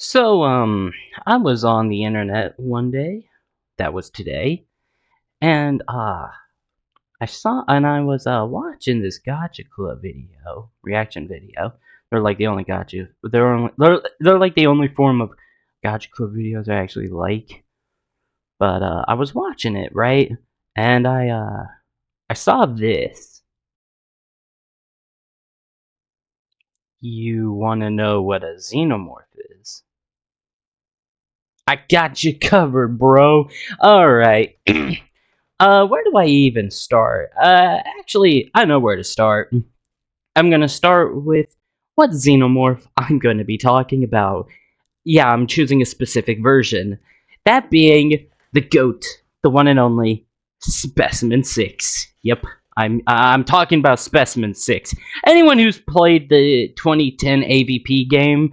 So, I was on the internet one day, that was today, and, I was, watching this Gotcha Club video, reaction video. They're like the only Gotcha, they're like the only form of Gotcha Club videos I actually like. But, I was watching it, right? And I saw this. You wanna know what a xenomorph is? I got you covered, bro. Alright. Where do I even start? Actually, I know where to start. I'm gonna start with what xenomorph I'm gonna be talking about. Yeah, I'm choosing a specific version. That being the GOAT, the one and only Specimen 6. Yep, I'm talking about Specimen 6. Anyone who's played the 2010 AVP game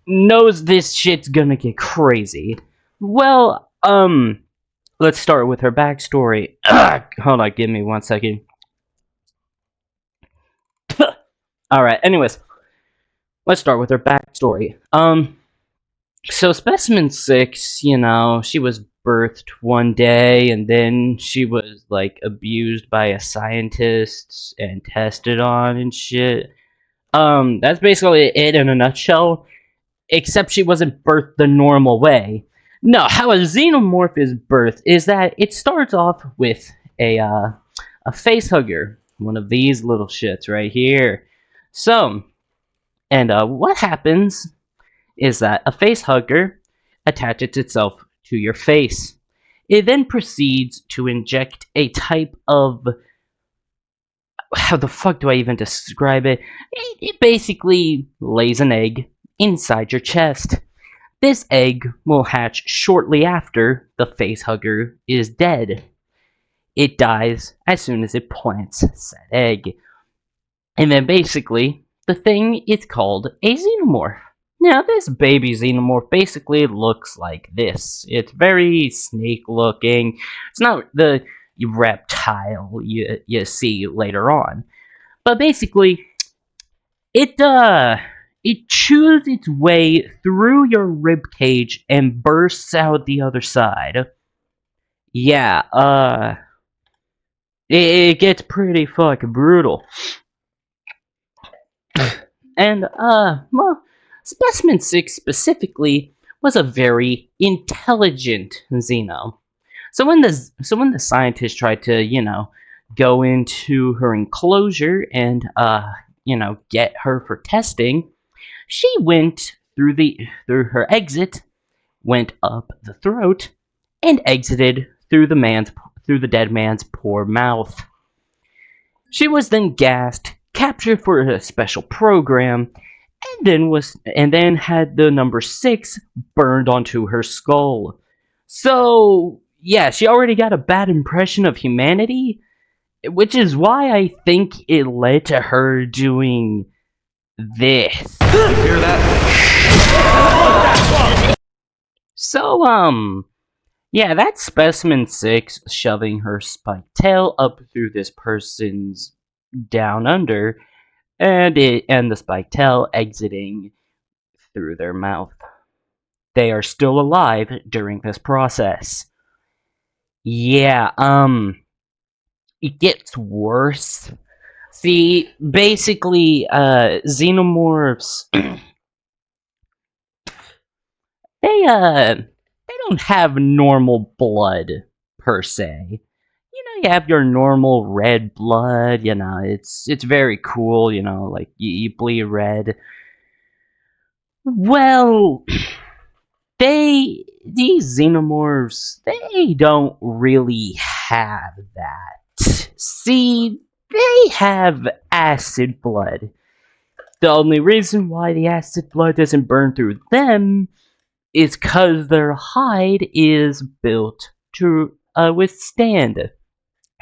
knows this shit's gonna get crazy. Well, let's start with her backstory. Hold on, give me 1 second. Alright, anyways, let's start with her backstory. So Specimen 6, she was birthed one day and then she was, like, abused by a scientist and tested on and shit. That's basically it in a nutshell, except she wasn't birthed the normal way. No, how a xenomorph is birthed is that it starts off with a face hugger, one of these little shits right here. So, and what happens is that a face hugger attaches itself to your face. It then proceeds to inject a type of, how the fuck do I even describe it? It basically lays an egg inside your chest. This egg will hatch shortly after the face hugger is dead. It dies as soon as it plants said egg. And then basically, the thing is called a xenomorph. Now, this baby xenomorph basically looks like this. It's very snake looking. It's not the reptile you see later on. But basically, it it chews its way through your rib cage and bursts out the other side. Yeah, it gets pretty fucking brutal. And, well, Specimen 6 specifically was a very intelligent Xeno. So when the scientists tried to, go into her enclosure and, get her for testing, she went through her exit, went up the throat, and exited through the dead man's poor mouth. She was then gassed, captured for a special program, and then had the number 6 burned onto her skull. So, yeah, she already got a bad impression of humanity, which is why I think it led to her doing this. You hear that? So, yeah, that's Specimen 6 shoving her spiked tail up through this person's down under, and the spiked tail exiting through their mouth. They are still alive during this process. Yeah, it gets worse. See, basically, xenomorphs, they don't have normal blood, per se. You have your normal red blood, it's very cool, like, you bleed red. Well, these xenomorphs, they don't really have that. See, they have acid blood. The only reason why the acid blood doesn't burn through them is because their hide is built to withstand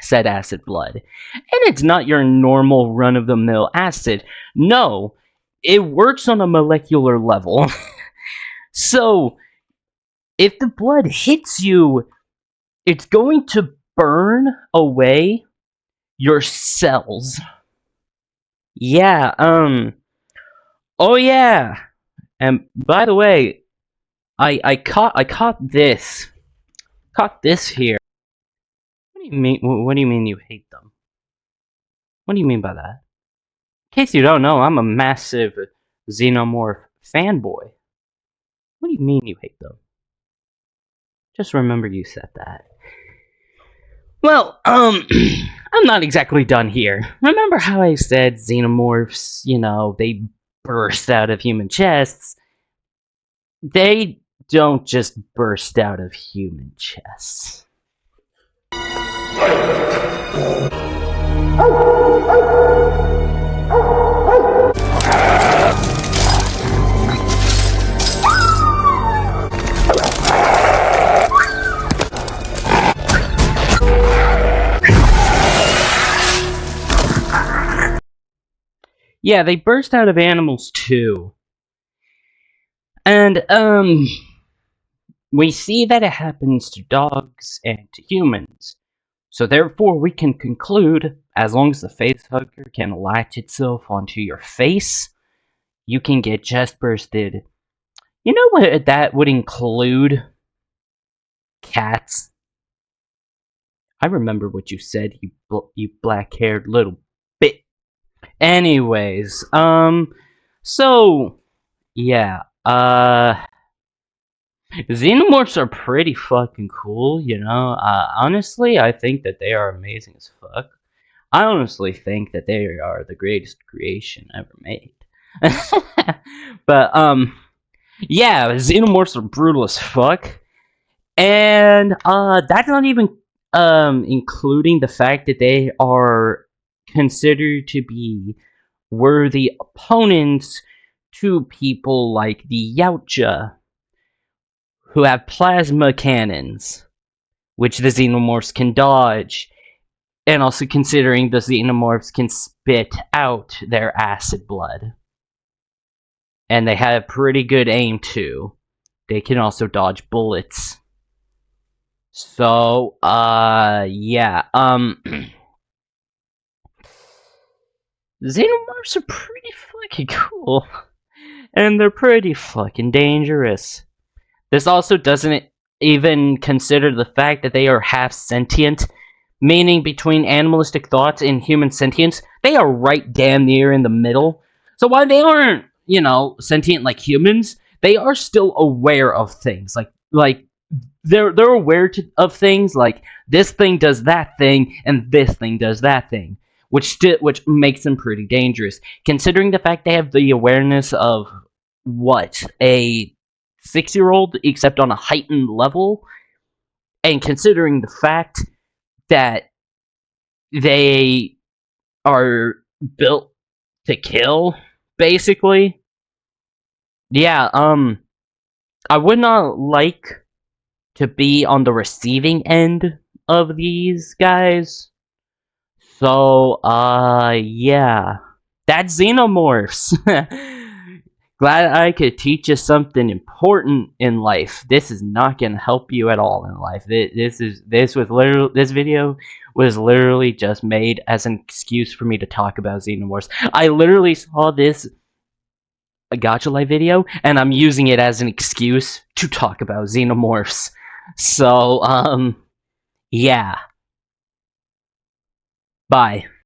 said acid blood. And it's not your normal run-of-the-mill acid. No, it works on a molecular level. So, if the blood hits you, it's going to burn away your cells. Yeah, oh yeah. And by the way, I caught this here. What do you mean? What do you mean you hate them? What do you mean by that? In case you don't know, I'm a massive xenomorph fanboy. What do you mean you hate them? Just remember you said that. Well, I'm not exactly done here. Remember how I said xenomorphs, they burst out of human chests? They don't just burst out of human chests. Yeah, they burst out of animals too. And, we see that it happens to dogs and to humans. So therefore we can conclude, as long as the facehugger can latch itself onto your face, you can get chest bursted. You know what that would include? Cats. I remember what you said, you black-haired little bit. Anyways, so, yeah, xenomorphs are pretty fucking cool, honestly, I think that they are amazing as fuck. I honestly think that they are the greatest creation ever made. But, yeah, xenomorphs are brutal as fuck. And, that's not even, including the fact that they are considered to be worthy opponents to people like the Yautja, who have plasma cannons, which the xenomorphs can dodge, and also considering the xenomorphs can spit out their acid blood. And they have pretty good aim too. They can also dodge bullets. So, yeah, xenomorphs are pretty fucking cool. And they're pretty fucking dangerous. This also doesn't even consider the fact that they are half sentient, meaning between animalistic thoughts and human sentience, they are right damn near in the middle. So while they aren't, sentient like humans, they are still aware of things. Like they're aware of things like this thing does that thing and this thing does that thing, which makes them pretty dangerous. Considering the fact they have the awareness of what a 6-year-old, except on a heightened level, and considering the fact that they are built to kill, basically. Yeah, I would not like to be on the receiving end of these guys. So, yeah. That's xenomorphs. Glad I could teach you something important in life. This is not gonna help you at all in life. This video was literally just made as an excuse for me to talk about xenomorphs. I literally saw this a Gacha Life video, and I'm using it as an excuse to talk about xenomorphs. So, yeah. Bye.